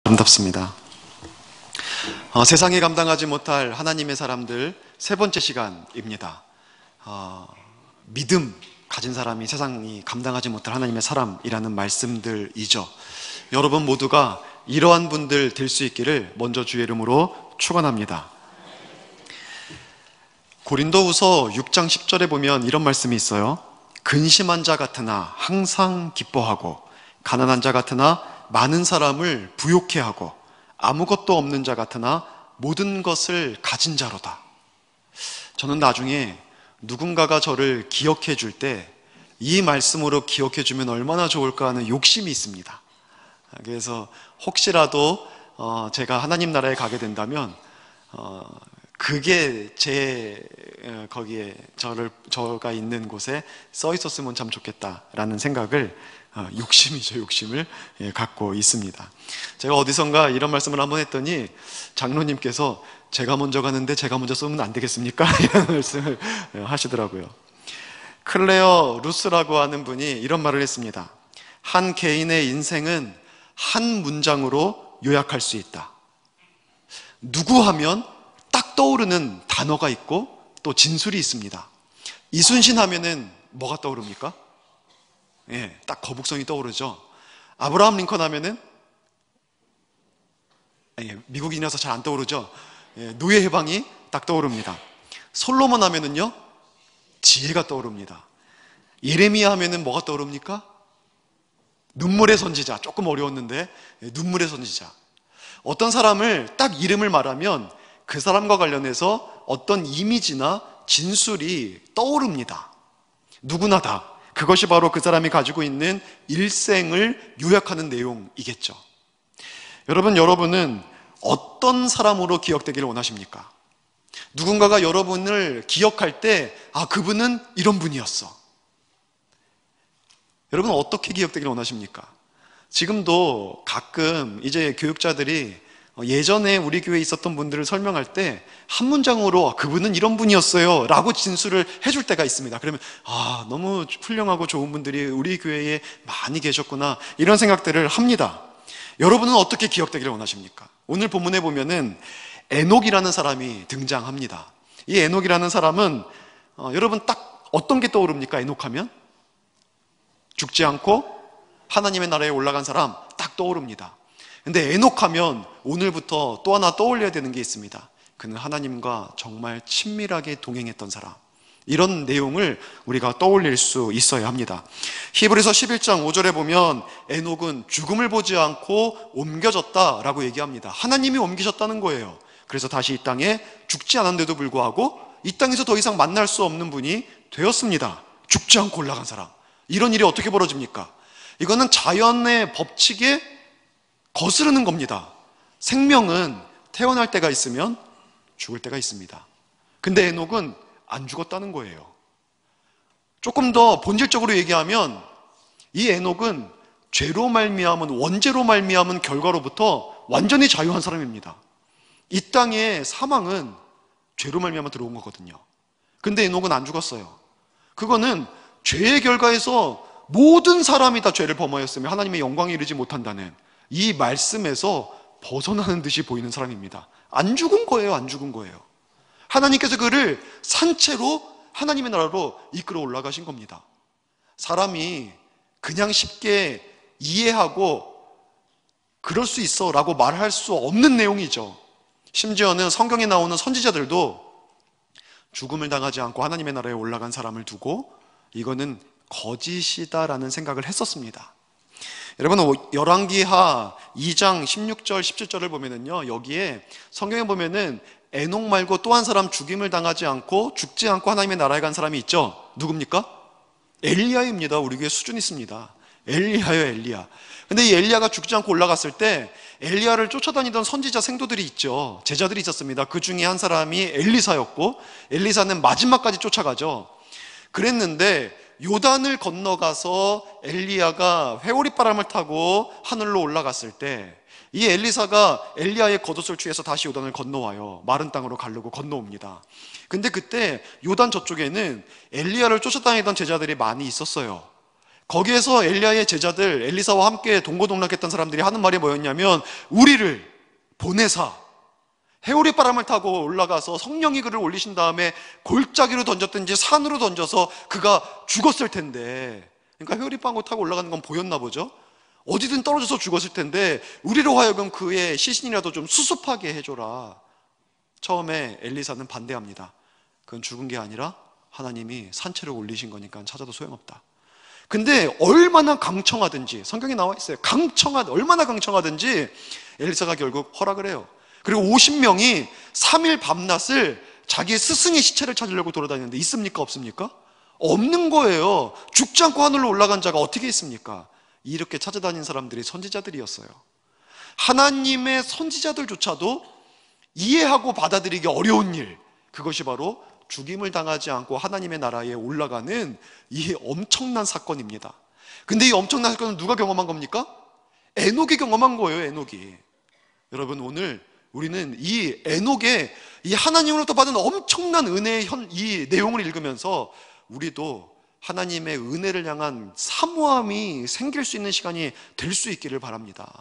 아름답습니다. 세상이 감당하지 못할 하나님의 사람들 세 번째 시간입니다. 믿음 가진 사람이 세상이 감당하지 못할 하나님의 사람이라는 말씀들이죠. 여러분 모두가 이러한 분들 될 수 있기를 먼저 주의 이름으로 축원합니다. 고린도후서 6장 10절에 보면 이런 말씀이 있어요. 근심한 자 같으나 항상 기뻐하고, 가난한 자 같으나 많은 사람을 부욕해 하고, 아무것도 없는 자 같으나 모든 것을 가진 자로다. 저는 나중에 누군가가 저를 기억해 줄 때 이 말씀으로 기억해 주면 얼마나 좋을까 하는 욕심이 있습니다. 그래서 혹시라도 제가 하나님 나라에 가게 된다면 그게 거기에 저가 있는 곳에 써 있었으면 참 좋겠다라는 생각을 욕심을 갖고 있습니다. 제가 어디선가 이런 말씀을 한번 했더니 장로님께서 제가 먼저 가는데 제가 먼저 쏘면 안 되겠습니까? 이런 말씀을 하시더라고요. 클레어 루스라고 하는 분이 이런 말을 했습니다. 한 개인의 인생은 한 문장으로 요약할 수 있다. 누구 하면 딱 떠오르는 단어가 있고 또 진술이 있습니다. 이순신 하면은 뭐가 떠오릅니까? 딱 거북선이 떠오르죠. 아브라함 링컨 하면은 미국인이라서 잘 안 떠오르죠. 노예 해방이 딱 떠오릅니다. 솔로몬 하면은요, 지혜가 떠오릅니다. 예레미야 하면은 뭐가 떠오릅니까? 눈물의 선지자. 조금 어려웠는데 눈물의 선지자. 어떤 사람을 딱 이름을 말하면 그 사람과 관련해서 어떤 이미지나 진술이 떠오릅니다. 누구나 다. 그것이 바로 그 사람이 가지고 있는 일생을 요약하는 내용이겠죠. 여러분은 어떤 사람으로 기억되기를 원하십니까? 누군가가 여러분을 기억할 때, 그분은 이런 분이었어. 여러분은 어떻게 기억되기를 원하십니까? 지금도 가끔 이제 교육자들이 예전에 우리 교회에 있었던 분들을 설명할 때 한 문장으로 그분은 이런 분이었어요 라고 진술을 해줄 때가 있습니다. 그러면 너무 훌륭하고 좋은 분들이 우리 교회에 많이 계셨구나, 이런 생각들을 합니다. 여러분은 어떻게 기억되기를 원하십니까? 오늘 본문에 보면은 에녹이라는 사람이 등장합니다. 이 에녹이라는 사람은 여러분 딱 어떤 게 떠오릅니까? 에녹하면 죽지 않고 하나님의 나라에 올라간 사람 딱 떠오릅니다. 근데 에녹하면 오늘부터 또 하나 떠올려야 되는 게 있습니다. 그는 하나님과 정말 친밀하게 동행했던 사람. 이런 내용을 우리가 떠올릴 수 있어야 합니다. 히브리서 11장 5절에 보면 에녹은 죽음을 보지 않고 옮겨졌다라고 얘기합니다. 하나님이 옮기셨다는 거예요. 그래서 다시 이 땅에 죽지 않았는데도 불구하고 이 땅에서 더 이상 만날 수 없는 분이 되었습니다. 죽지 않고 올라간 사람. 이런 일이 어떻게 벌어집니까? 이거는 자연의 법칙에 거스르는 겁니다. 생명은 태어날 때가 있으면 죽을 때가 있습니다. 근데 에녹은 안 죽었다는 거예요. 조금 더 본질적으로 얘기하면 이 에녹은 죄로 말미암은, 원죄로 말미암은 결과로부터 완전히 자유한 사람입니다. 이 땅의 사망은 죄로 말미암아 들어온 거거든요. 근데 에녹은 안 죽었어요. 그거는 죄의 결과에서 모든 사람이 다 죄를 범하였으며 하나님의 영광에 이르지 못한다는 이 말씀에서 벗어나는 듯이 보이는 사람입니다. 안 죽은 거예요. 안 죽은 거예요. 하나님께서 그를 산채로 하나님의 나라로 이끌어 올라가신 겁니다. 사람이 그냥 쉽게 이해하고 그럴 수 있어 라고 말할 수 없는 내용이죠. 심지어는 성경에 나오는 선지자들도 죽음을 당하지 않고 하나님의 나라에 올라간 사람을 두고 이거는 거짓이다라는 생각을 했었습니다. 여러분, 열왕기하 2장 16절 17절을 보면은요, 여기에 성경에 보면은 에녹 말고 또 한 사람 죽임을 당하지 않고 죽지 않고 하나님의 나라에 간 사람이 있죠. 누굽니까? 엘리야입니다. 우리 교회 수준 있습니다. 엘리야요, 엘리야. 근데 이 엘리야가 죽지 않고 올라갔을 때 엘리야를 쫓아다니던 선지자 생도들이 있죠. 제자들이 있었습니다. 그 중에 한 사람이 엘리사였고, 엘리사는 마지막까지 쫓아가죠. 그랬는데 요단을 건너가서 엘리야가 회오리바람을 타고 하늘로 올라갔을 때 이 엘리사가 엘리야의 겉옷을 취해서 다시 요단을 건너와요. 마른 땅으로 가르고 건너옵니다. 근데 그때 요단 저쪽에는 엘리야를 쫓아다니던 제자들이 많이 있었어요. 거기에서 엘리야의 제자들, 엘리사와 함께 동고동락했던 사람들이 하는 말이 뭐였냐면, 우리를 보내사 해오리 바람을 타고 올라가서 성령이 그를 올리신 다음에 골짜기로 던졌든지 산으로 던져서 그가 죽었을 텐데, 그러니까 해오리 바람 타고 올라가는 건 보였나 보죠. 어디든 떨어져서 죽었을 텐데 우리로 하여금 그의 시신이라도 좀 수습하게 해줘라. 처음에 엘리사는 반대합니다. 그건 죽은 게 아니라 하나님이 산채로 올리신 거니까 찾아도 소용없다. 근데 얼마나 강청하든지, 성경에 나와 있어요. 얼마나 강청하든지 엘리사가 결국 허락을 해요. 그리고 50명이 3일 밤낮을 자기의 스승의 시체를 찾으려고 돌아다니는데 있습니까? 없습니까? 없는 거예요. 죽지 않고 하늘로 올라간 자가 어떻게 있습니까? 이렇게 찾아다닌 사람들이 선지자들이었어요. 하나님의 선지자들조차도 이해하고 받아들이기 어려운 일, 그것이 바로 죽임을 당하지 않고 하나님의 나라에 올라가는 이 엄청난 사건입니다. 근데 이 엄청난 사건은 누가 경험한 겁니까? 에녹이 경험한 거예요. 에녹이. 여러분, 오늘 우리는 이 에녹의 이 하나님으로부터 받은 엄청난 은혜의 이 내용을 읽으면서 우리도 하나님의 은혜를 향한 사모함이 생길 수 있는 시간이 될 수 있기를 바랍니다.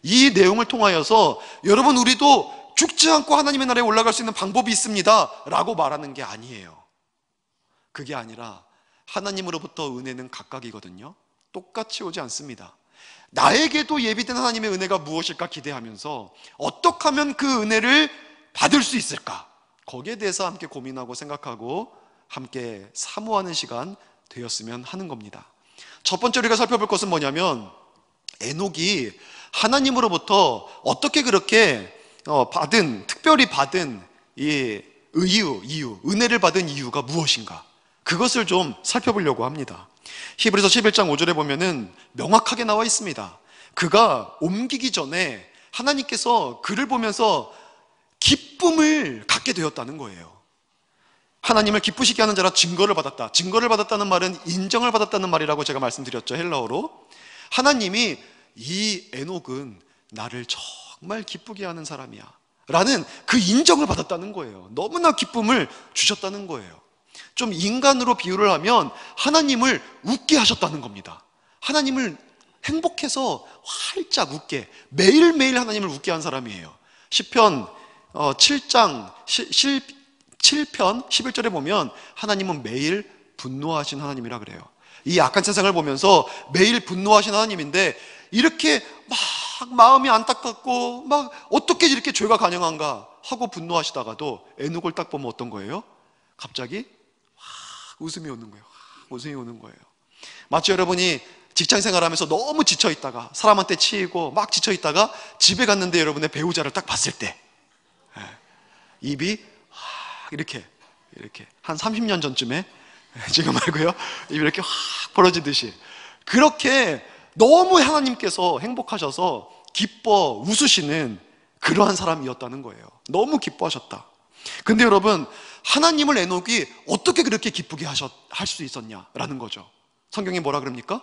이 내용을 통하여서 여러분, 우리도 죽지 않고 하나님의 나라에 올라갈 수 있는 방법이 있습니다 라고 말하는 게 아니에요. 그게 아니라 하나님으로부터 은혜는 각각이거든요. 똑같이 오지 않습니다. 나에게도 예비된 하나님의 은혜가 무엇일까 기대하면서 어떻게 하면 그 은혜를 받을 수 있을까, 거기에 대해서 함께 고민하고 생각하고 함께 사모하는 시간 되었으면 하는 겁니다. 첫 번째 우리가 살펴볼 것은 뭐냐면, 에녹이 하나님으로부터 어떻게 그렇게 특별히 받은 이 이유, 은혜를 받은 이유가 무엇인가, 그것을 좀 살펴보려고 합니다. 히브리서 11장 5절에 보면은 명확하게 나와 있습니다. 그가 옮기기 전에 하나님께서 그를 보면서 기쁨을 갖게 되었다는 거예요. 하나님을 기쁘시게 하는 자라 증거를 받았다. 증거를 받았다는 말은 인정을 받았다는 말이라고 제가 말씀드렸죠, 헬라어로. 하나님이 이 에녹은 나를 정말 기쁘게 하는 사람이야 라는 그 인정을 받았다는 거예요. 너무나 기쁨을 주셨다는 거예요. 좀 인간으로 비유를 하면 하나님을 웃게 하셨다는 겁니다. 하나님을 행복해서 활짝 웃게, 매일매일 하나님을 웃게 한 사람이에요. 시편 7장 7편 11절에 보면 하나님은 매일 분노하신 하나님이라 그래요. 이 악한 세상을 보면서 매일 분노하신 하나님인데, 이렇게 막 마음이 안타깝고 막 어떻게 이렇게 죄가 가능한가 하고 분노하시다가도 에녹을 딱 보면 어떤 거예요? 갑자기 웃음이 오는 거예요. 웃음이 오는 거예요. 마치 여러분이 직장 생활하면서 너무 지쳐있다가, 사람한테 치이고 막 지쳐있다가 집에 갔는데 여러분의 배우자를 딱 봤을 때 입이 이렇게 한 30년 전쯤에, 지금 말고요, 입이 이렇게 확 벌어지듯이, 그렇게 너무 하나님께서 행복하셔서 기뻐 웃으시는 그러한 사람이었다는 거예요. 너무 기뻐하셨다. 근데 여러분, 하나님을 에녹이 어떻게 그렇게 기쁘게 할 수 있었냐라는 거죠. 성경이 뭐라 그럽니까?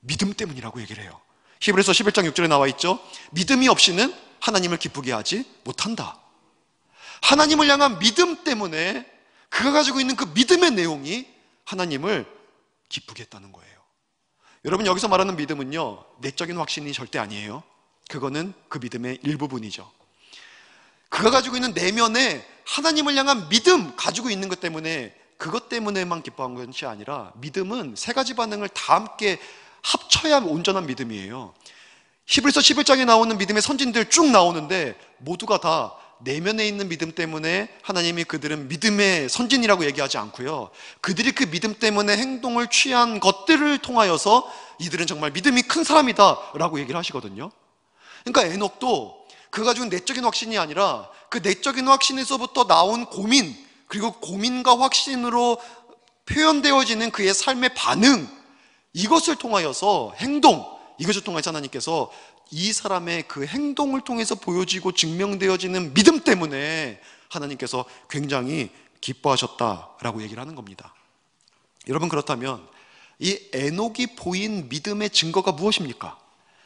믿음 때문이라고 얘기를 해요. 히브리서 11장 6절에 나와 있죠. 믿음이 없이는 하나님을 기쁘게 하지 못한다. 하나님을 향한 믿음 때문에, 그가 가지고 있는 그 믿음의 내용이 하나님을 기쁘게 했다는 거예요. 여러분, 여기서 말하는 믿음은요, 내적인 확신이 절대 아니에요. 그거는 그 믿음의 일부분이죠. 그가 가지고 있는 내면에 하나님을 향한 믿음 가지고 있는 것 때문에, 그것 때문에만 기뻐한 것이 아니라, 믿음은 세 가지 반응을 다 함께 합쳐야 온전한 믿음이에요. 히브리서 11장에 나오는 믿음의 선진들 쭉 나오는데 모두가 다 내면에 있는 믿음 때문에 하나님이 그들은 믿음의 선진이라고 얘기하지 않고요, 그들이 그 믿음 때문에 행동을 취한 것들을 통하여서 이들은 정말 믿음이 큰 사람이다 라고 얘기를 하시거든요. 그러니까 에녹도 그가 가지고 내적인 확신이 아니라 그 내적인 확신에서부터 나온 고민, 그리고 고민과 확신으로 표현되어지는 그의 삶의 반응, 이것을 통하여서 행동, 이것을 통해서 하나님께서 이 사람의 그 행동을 통해서 보여지고 증명되어지는 믿음 때문에 하나님께서 굉장히 기뻐하셨다라고 얘기를 하는 겁니다. 여러분, 그렇다면 이 에녹이 보인 믿음의 증거가 무엇입니까?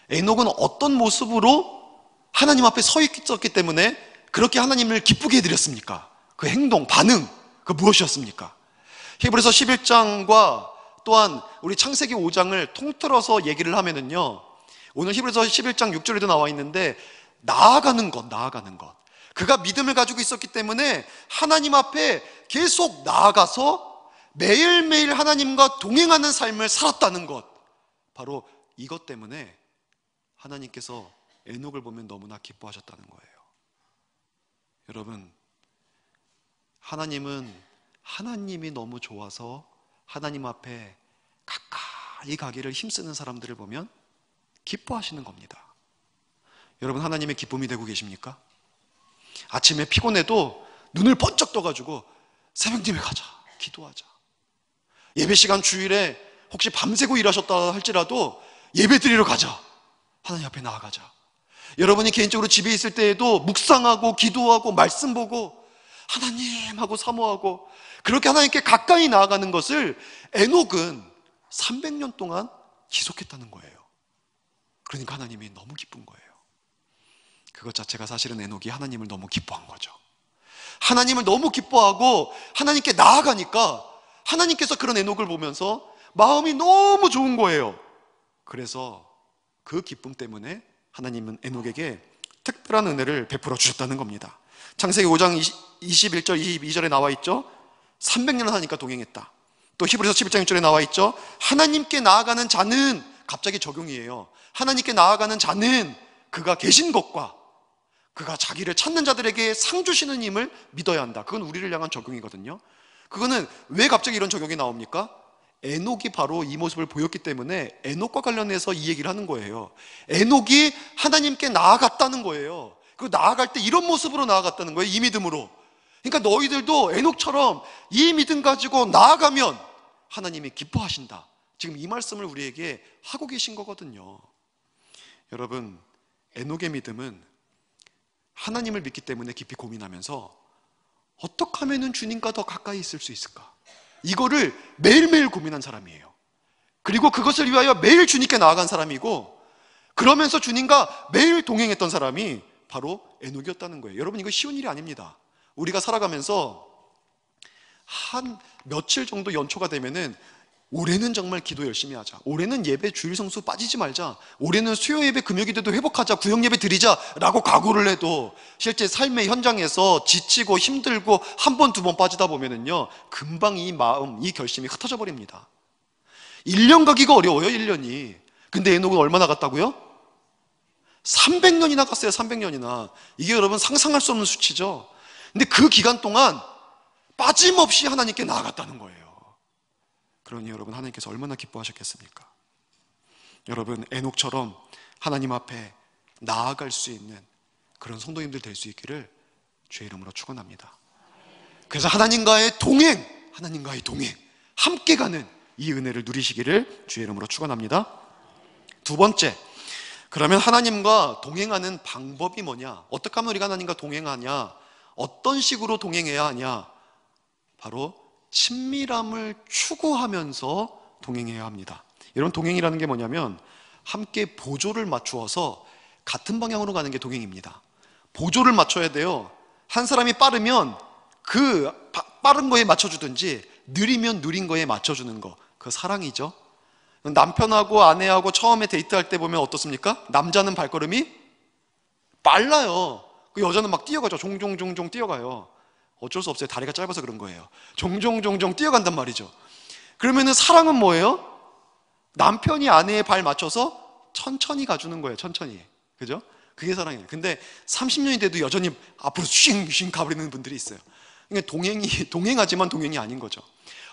에녹은 어떤 모습으로 하나님 앞에 서 있었기 때문에 그렇게 하나님을 기쁘게 해드렸습니까? 그 행동, 반응, 그 무엇이었습니까? 히브리서 11장과 또한 우리 창세기 5장을 통틀어서 얘기를 하면은요, 오늘 히브리서 11장 6절에도 나와 있는데 나아가는 것. 그가 믿음을 가지고 있었기 때문에 하나님 앞에 계속 나아가서 매일매일 하나님과 동행하는 삶을 살았다는 것. 바로 이것 때문에 하나님께서 에녹을 보면 너무나 기뻐하셨다는 거예요. 여러분, 하나님이 너무 좋아서 하나님 앞에 가까이 가기를 힘쓰는 사람들을 보면 기뻐하시는 겁니다. 여러분, 하나님의 기쁨이 되고 계십니까? 아침에 피곤해도 눈을 번쩍 떠가지고 새벽님에 가자, 기도하자. 예배 시간 주일에 혹시 밤새고 일하셨다 할지라도 예배 드리러 가자, 하나님 앞에 나아가자. 여러분이 개인적으로 집에 있을 때에도 묵상하고 기도하고 말씀 보고 하나님 하고 사모하고 그렇게 하나님께 가까이 나아가는 것을 에녹은 300년 동안 지속했다는 거예요. 그러니까 하나님이 너무 기쁜 거예요. 그것 자체가 사실은 에녹이 하나님을 너무 기뻐한 거죠. 하나님을 너무 기뻐하고 하나님께 나아가니까 하나님께서 그런 에녹을 보면서 마음이 너무 좋은 거예요. 그래서 그 기쁨 때문에 하나님은 에녹에게 특별한 은혜를 베풀어 주셨다는 겁니다. 창세기 5장 21절 22절에 나와 있죠. 300년을 하나님과 동행했다. 또 히브리서 11장 6절에 나와 있죠. 하나님께 나아가는 자는, 갑자기 적용이에요. 하나님께 나아가는 자는 그가 계신 것과 그가 자기를 찾는 자들에게 상 주시는 힘을 믿어야 한다. 그건 우리를 향한 적용이거든요. 그거는 왜 갑자기 이런 적용이 나옵니까? 에녹이 바로 이 모습을 보였기 때문에 에녹과 관련해서 이 얘기를 하는 거예요. 에녹이 하나님께 나아갔다는 거예요. 그 나아갈 때 이런 모습으로 나아갔다는 거예요. 이 믿음으로. 그러니까 너희들도 에녹처럼 이 믿음 가지고 나아가면 하나님이 기뻐하신다. 지금 이 말씀을 우리에게 하고 계신 거거든요. 여러분, 에녹의 믿음은 하나님을 믿기 때문에 깊이 고민하면서 어떻게 하면 주님과 더 가까이 있을 수 있을까? 이거를 매일매일 고민한 사람이에요. 그리고 그것을 위하여 매일 주님께 나아간 사람이고, 그러면서 주님과 매일 동행했던 사람이 바로 에녹이었다는 거예요. 여러분, 이거 쉬운 일이 아닙니다. 우리가 살아가면서 한 며칠 정도 연초가 되면은 올해는 정말 기도 열심히 하자, 올해는 예배 주일 성수 빠지지 말자, 올해는 수요 예배 금요 기도도 회복하자, 구역 예배 드리자 라고 각오를 해도 실제 삶의 현장에서 지치고 힘들고 한 번, 두 번 빠지다 보면은요, 금방 이 마음, 이 결심이 흩어져 버립니다. 1년 가기가 어려워요. 1년이. 근데 에녹은 얼마나 갔다고요? 300년이나 갔어요. 300년이나. 이게 여러분 상상할 수 없는 수치죠. 근데 그 기간 동안 빠짐없이 하나님께 나아갔다는 거예요. 그러니 여러분, 하나님께서 얼마나 기뻐하셨겠습니까? 여러분, 에녹처럼 하나님 앞에 나아갈 수 있는 그런 성도님들 될 수 있기를 주의 이름으로 축원합니다. 그래서 하나님과의 동행, 함께 가는 이 은혜를 누리시기를 주의 이름으로 축원합니다. 두 번째, 그러면 하나님과 동행하는 방법이 뭐냐? 어떻게 하면 우리가 하나님과 동행하냐? 어떤 식으로 동행해야 하냐? 바로 친밀함을 추구하면서 동행해야 합니다. 여러분, 동행이라는 게 뭐냐면 함께 보조를 맞추어서 같은 방향으로 가는 게 동행입니다. 보조를 맞춰야 돼요. 한 사람이 빠르면 그 빠른 거에 맞춰주든지 느리면 느린 거에 맞춰주는 거, 그 사랑이죠. 남편하고 아내하고 처음에 데이트할 때 보면 어떻습니까? 남자는 발걸음이 빨라요. 그 여자는 막 뛰어가죠. 종종종종 뛰어가요. 어쩔 수 없어요. 다리가 짧아서 그런 거예요. 종종종종 뛰어간단 말이죠. 그러면은 사랑은 뭐예요? 남편이 아내의 발 맞춰서 천천히 가주는 거예요. 천천히. 그죠? 그게 사랑이에요. 근데 30년이 돼도 여전히 앞으로 쉥쉥 가버리는 분들이 있어요. 그러니까 동행하지만 동행이 아닌 거죠.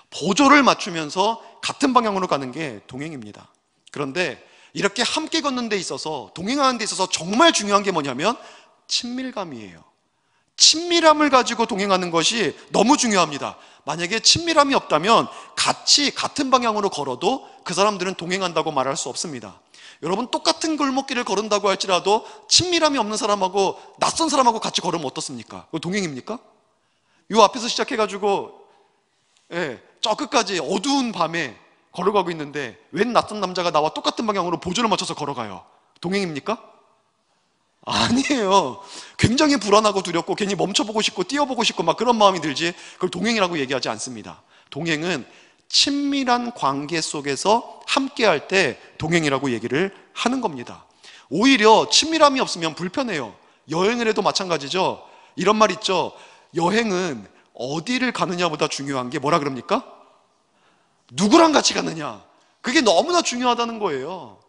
보조를 맞추면서 같은 방향으로 가는 게 동행입니다. 그런데 이렇게 함께 걷는 데 있어서, 동행하는 데 있어서 정말 중요한 게 뭐냐면 친밀감이에요. 친밀함을 가지고 동행하는 것이 너무 중요합니다. 만약에 친밀함이 없다면 같은 방향으로 걸어도 그 사람들은 동행한다고 말할 수 없습니다. 여러분, 똑같은 골목길을 걸은다고 할지라도 친밀함이 없는 사람하고 낯선 사람하고 같이 걸으면 어떻습니까? 그거 동행입니까? 요 앞에서 시작해가지고 저 끝까지 어두운 밤에 걸어가고 있는데 웬 낯선 남자가 나와 똑같은 방향으로 보조를 맞춰서 걸어가요. 동행입니까? 아니에요. 굉장히 불안하고 두렵고 괜히 멈춰보고 싶고 뛰어보고 싶고 막 그런 마음이 들지, 그걸 동행이라고 얘기하지 않습니다. 동행은 친밀한 관계 속에서 함께할 때 동행이라고 얘기를 하는 겁니다. 오히려 친밀함이 없으면 불편해요. 여행을 해도 마찬가지죠. 이런 말 있죠. 여행은 어디를 가느냐보다 중요한 게 뭐라 그럽니까? 누구랑 같이 가느냐. 그게 너무나 중요하다는 거예요.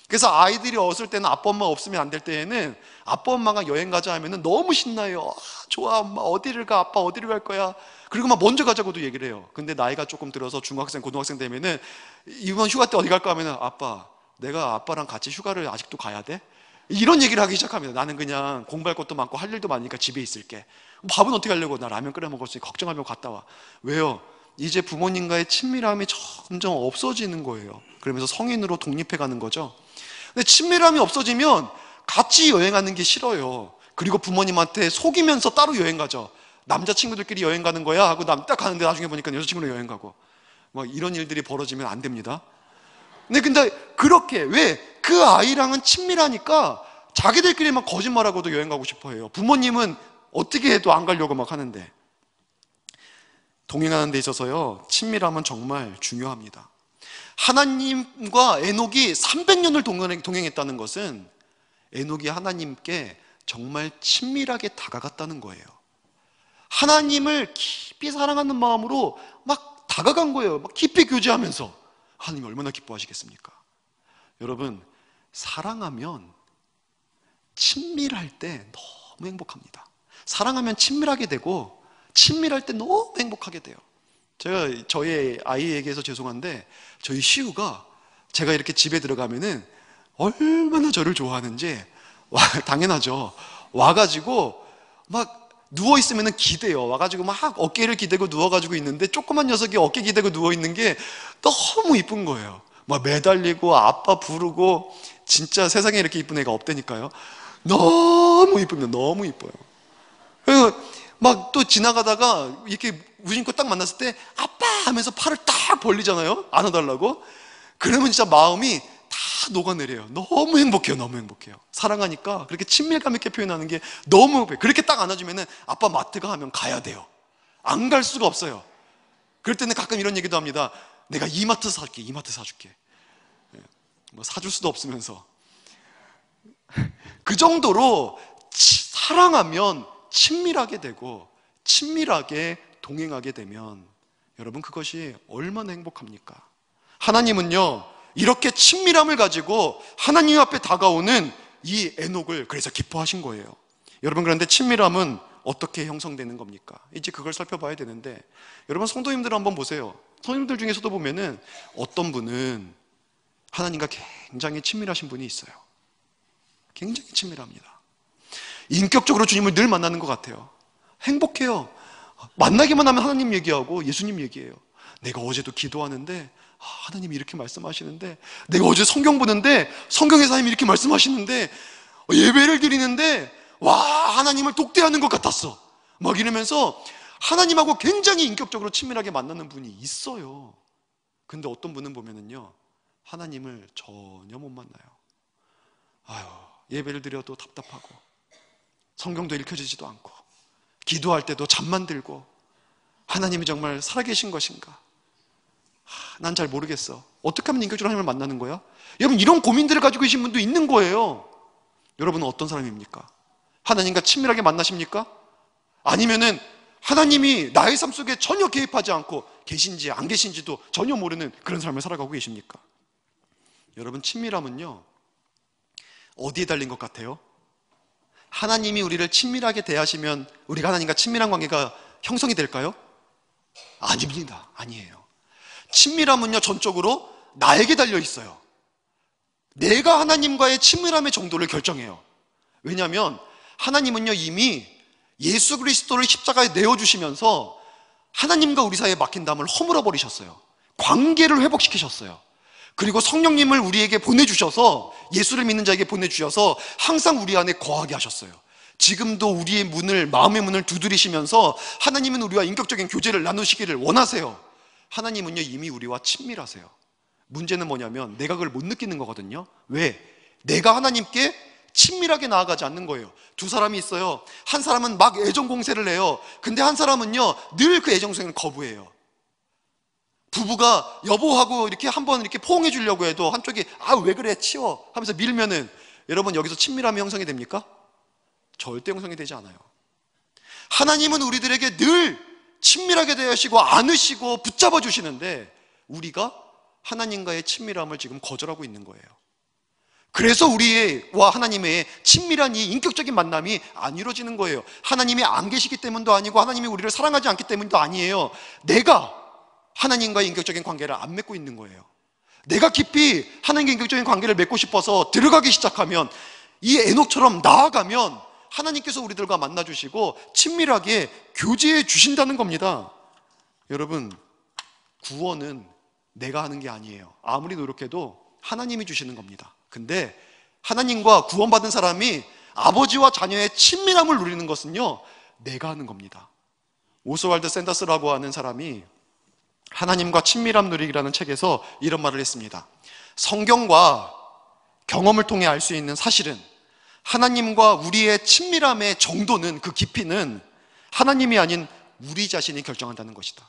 그래서 아이들이 어렸을 때는 아빠 엄마 없으면 안 될 때에는 아빠 엄마가 여행 가자 하면은 너무 신나요. 좋아 엄마, 어디를 가, 아빠 어디를 갈 거야. 그리고 막 먼저 가자고도 얘기를 해요. 근데 나이가 조금 들어서 중학생 고등학생 되면은 이번 휴가 때 어디 갈까 하면은 아빠, 내가 아빠랑 같이 휴가를 아직도 가야 돼? 이런 얘기를 하기 시작합니다. 나는 그냥 공부할 것도 많고 할 일도 많으니까 집에 있을게. 밥은 어떻게 하려고? 나 라면 끓여 먹었으니 걱정하면 갔다 와. 왜요? 이제 부모님과의 친밀함이 점점 없어지는 거예요. 그러면서 성인으로 독립해 가는 거죠. 근데 친밀함이 없어지면 같이 여행하는 게 싫어요. 그리고 부모님한테 속이면서 따로 여행 가죠. 남자친구들끼리 여행 가는 거야 하고 딱 가는데 나중에 보니까 여자친구랑 여행 가고 막 이런 일들이 벌어지면 안 됩니다. 근데 그렇게 왜? 그 아이랑은 친밀하니까 자기들끼리 막 거짓말하고도 여행 가고 싶어 해요. 부모님은 어떻게 해도 안 가려고 막 하는데. 동행하는 데 있어서요, 친밀함은 정말 중요합니다. 하나님과 에녹이 300년을 동행했다는 것은 에녹이 하나님께 정말 친밀하게 다가갔다는 거예요. 하나님을 깊이 사랑하는 마음으로 막 다가간 거예요. 막 깊이 교제하면서. 하나님 얼마나 기뻐하시겠습니까? 여러분, 사랑하면 친밀할 때 너무 행복합니다. 사랑하면 친밀하게 되고 친밀할 때 너무 행복하게 돼요. 제가 저희 아이에게서 죄송한데 저희 시우가 제가 이렇게 집에 들어가면은 얼마나 저를 좋아하는지 당연하죠. 와가지고 막 누워있으면은 기대요. 와가지고 막 어깨를 기대고 누워가지고 있는데 조그만 녀석이 어깨 기대고 누워있는 게 너무 이쁜 거예요. 막 매달리고 아빠 부르고 진짜 세상에 이렇게 이쁜 애가 없다니까요. 너무 이쁩니다. 너무 이뻐요. 그리고 막 또 지나가다가 이렇게 무심코 딱 만났을 때 아빠 하면서 팔을 딱 벌리잖아요. 안아달라고. 그러면 진짜 마음이 다 녹아내려요. 너무 행복해요. 너무 행복해요. 사랑하니까 그렇게 친밀감 있게 표현하는 게 너무 행복해요. 그렇게 딱 안아주면은 아빠 마트 가 하면 가야 돼요. 안 갈 수가 없어요. 그럴 때는 가끔 이런 얘기도 합니다. 내가 이마트 사줄게. 이마트 사줄게. 뭐 사줄 수도 없으면서. 그 정도로 사랑하면 친밀하게 되고 친밀하게 동행하게 되면 여러분 그것이 얼마나 행복합니까? 하나님은요 이렇게 친밀함을 가지고 하나님 앞에 다가오는 이 에녹을 그래서 기뻐하신 거예요. 여러분, 그런데 친밀함은 어떻게 형성되는 겁니까? 이제 그걸 살펴봐야 되는데, 여러분 성도님들 한번 보세요. 성도님들 중에서도 보면은 어떤 분은 하나님과 굉장히 친밀하신 분이 있어요. 굉장히 친밀합니다. 인격적으로 주님을 늘 만나는 것 같아요. 행복해요. 만나기만 하면 하나님 얘기하고 예수님 얘기해요. 내가 어제도 기도하는데 하나님이 이렇게 말씀하시는데, 내가 어제 성경 보는데 성경에서 하나님이 이렇게 말씀하시는데, 예배를 드리는데 와 하나님을 독대하는 것 같았어. 막 이러면서 하나님하고 굉장히 인격적으로 친밀하게 만나는 분이 있어요. 근데 어떤 분은 보면은요 하나님을 전혀 못 만나요. 아유, 예배를 드려도 답답하고 성경도 읽혀지지도 않고 기도할 때도 잠만 들고 하나님이 정말 살아계신 것인가? 난 잘 모르겠어. 어떻게 하면 인격적으로 하나님을 만나는 거야? 여러분, 이런 고민들을 가지고 계신 분도 있는 거예요. 여러분은 어떤 사람입니까? 하나님과 친밀하게 만나십니까? 아니면은 하나님이 나의 삶 속에 전혀 개입하지 않고 계신지 안 계신지도 전혀 모르는 그런 삶을 살아가고 계십니까? 여러분, 친밀함은요 어디에 달린 것 같아요? 하나님이 우리를 친밀하게 대하시면 우리가 하나님과 친밀한 관계가 형성이 될까요? 아닙니다. 아니에요. 친밀함은요 전적으로 나에게 달려 있어요. 내가 하나님과의 친밀함의 정도를 결정해요. 왜냐하면 하나님은요 이미 예수 그리스도를 십자가에 내어주시면서 하나님과 우리 사이에 막힌 담을 허물어 버리셨어요. 관계를 회복시키셨어요. 그리고 성령님을 우리에게 보내주셔서, 예수를 믿는 자에게 보내주셔서 항상 우리 안에 거하게 하셨어요. 지금도 우리의 문을, 마음의 문을 두드리시면서 하나님은 우리와 인격적인 교제를 나누시기를 원하세요. 하나님은요 이미 우리와 친밀하세요. 문제는 뭐냐면 내가 그걸 못 느끼는 거거든요. 왜? 내가 하나님께 친밀하게 나아가지 않는 거예요. 두 사람이 있어요. 한 사람은 막 애정 공세를 해요. 근데 한 사람은요 늘 그 애정 공세를 거부해요. 부부가 여보하고 이렇게 한번 이렇게 포옹해 주려고 해도 한쪽이 왜 그래 치워 하면서 밀면은 여러분 여기서 친밀함이 형성이 됩니까? 절대 형성이 되지 않아요. 하나님은 우리들에게 늘 친밀하게 대하시고 안으시고 붙잡아 주시는데 우리가 하나님과의 친밀함을 지금 거절하고 있는 거예요. 그래서 우리와 하나님의 친밀한 이 인격적인 만남이 안 이루어지는 거예요. 하나님이 안 계시기 때문도 아니고 하나님이 우리를 사랑하지 않기 때문도 아니에요. 내가 하나님과의 인격적인 관계를 안 맺고 있는 거예요. 내가 깊이 하나님과 인격적인 관계를 맺고 싶어서 들어가기 시작하면, 이 에녹처럼 나아가면 하나님께서 우리들과 만나주시고 친밀하게 교제해 주신다는 겁니다. 여러분, 구원은 내가 하는 게 아니에요. 아무리 노력해도 하나님이 주시는 겁니다. 근데 하나님과 구원받은 사람이 아버지와 자녀의 친밀함을 누리는 것은요, 내가 하는 겁니다. 오스왈드 샌더스라고 하는 사람이 하나님과 친밀함 누리기라는 책에서 이런 말을 했습니다. 성경과 경험을 통해 알 수 있는 사실은 하나님과 우리의 친밀함의 정도는, 그 깊이는 하나님이 아닌 우리 자신이 결정한다는 것이다.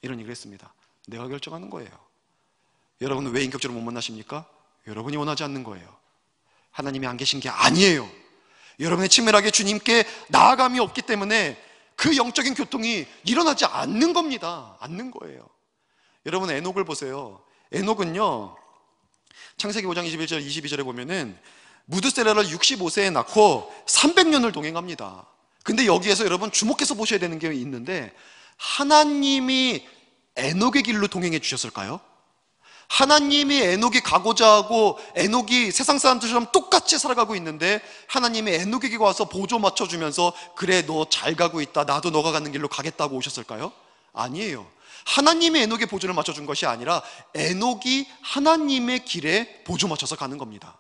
이런 얘기를 했습니다. 내가 결정하는 거예요. 여러분은 왜 인격적으로 못 만나십니까? 여러분이 원하지 않는 거예요. 하나님이 안 계신 게 아니에요. 여러분의 친밀하게 주님께 나아감이 없기 때문에 그 영적인 교통이 일어나지 않는 겁니다. 않는 거예요. 여러분, 에녹을 보세요. 에녹은요, 창세기 5장 21절 22절에 보면은 무드셀라를 65세에 낳고 300년을 동행합니다. 근데 여기에서 여러분 주목해서 보셔야 되는 게 있는데, 하나님이 에녹의 길로 동행해 주셨을까요? 하나님이 에녹이 가고자 하고 에녹이 세상 사람들처럼 똑같이 살아가고 있는데 하나님이 에녹에게 와서 보조 맞춰주면서 그래 너 잘 가고 있다, 나도 너가 가는 길로 가겠다고 오셨을까요? 아니에요. 하나님이 에녹의 보조를 맞춰준 것이 아니라 에녹이 하나님의 길에 보조 맞춰서 가는 겁니다.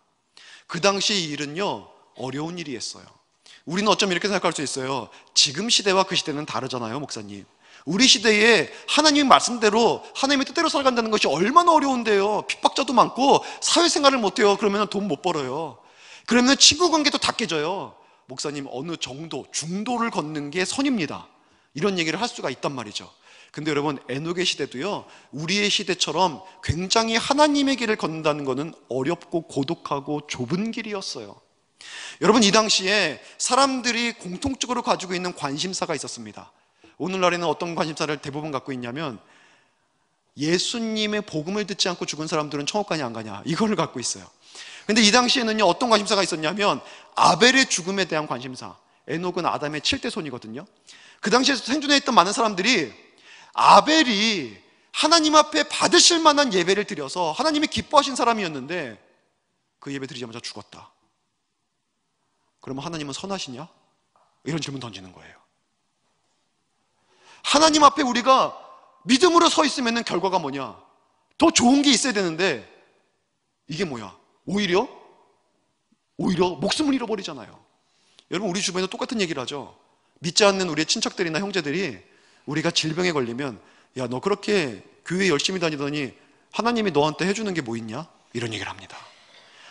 그 당시 이 일은요, 어려운 일이었어요. 우리는 어쩌면 이렇게 생각할 수 있어요. 지금 시대와 그 시대는 다르잖아요, 목사님. 우리 시대에 하나님 말씀대로 하나님의 뜻대로 살아간다는 것이 얼마나 어려운데요. 핍박자도 많고 사회생활을 못해요. 그러면 돈 못 벌어요. 그러면 친구 관계도 다 깨져요. 목사님, 어느 정도, 중도를 걷는 게 선입니다. 이런 얘기를 할 수가 있단 말이죠. 근데 여러분, 에녹의 시대도요, 우리의 시대처럼 굉장히 하나님의 길을 걷는다는 것은 어렵고 고독하고 좁은 길이었어요. 여러분, 이 당시에 사람들이 공통적으로 가지고 있는 관심사가 있었습니다. 오늘날에는 어떤 관심사를 대부분 갖고 있냐면, 예수님의 복음을 듣지 않고 죽은 사람들은 천국 가냐 안 가냐, 이걸 갖고 있어요. 근데 이 당시에는요, 어떤 관심사가 있었냐면 아벨의 죽음에 대한 관심사. 에녹은 아담의 7대 손이거든요. 그 당시에 생존해 있던 많은 사람들이 아벨이 하나님 앞에 받으실 만한 예배를 드려서 하나님이 기뻐하신 사람이었는데 그 예배 드리자마자 죽었다. 그러면 하나님은 선하시냐? 이런 질문 던지는 거예요. 하나님 앞에 우리가 믿음으로 서 있으면 결과가 뭐냐? 더 좋은 게 있어야 되는데 이게 뭐야? 오히려 목숨을 잃어버리잖아요. 여러분, 우리 주변에도 똑같은 얘기를 하죠. 믿지 않는 우리의 친척들이나 형제들이 우리가 질병에 걸리면, 야, 너 그렇게 교회 열심히 다니더니 하나님이 너한테 해주는 게 뭐 있냐? 이런 얘기를 합니다.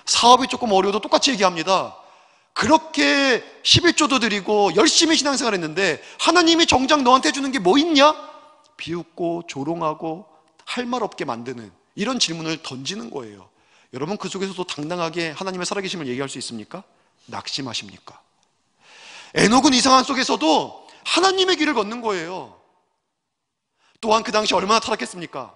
사업이 조금 어려워도 똑같이 얘기합니다. 그렇게 11조도 드리고 열심히 신앙생활 했는데 하나님이 정작 너한테 해주는 게 뭐 있냐? 비웃고 조롱하고 할 말 없게 만드는 이런 질문을 던지는 거예요. 여러분, 그 속에서도 당당하게 하나님의 살아계심을 얘기할 수 있습니까? 낙심하십니까? 에녹은 이 상황 속에서도 하나님의 길을 걷는 거예요. 또한 그 당시 얼마나 타락했습니까?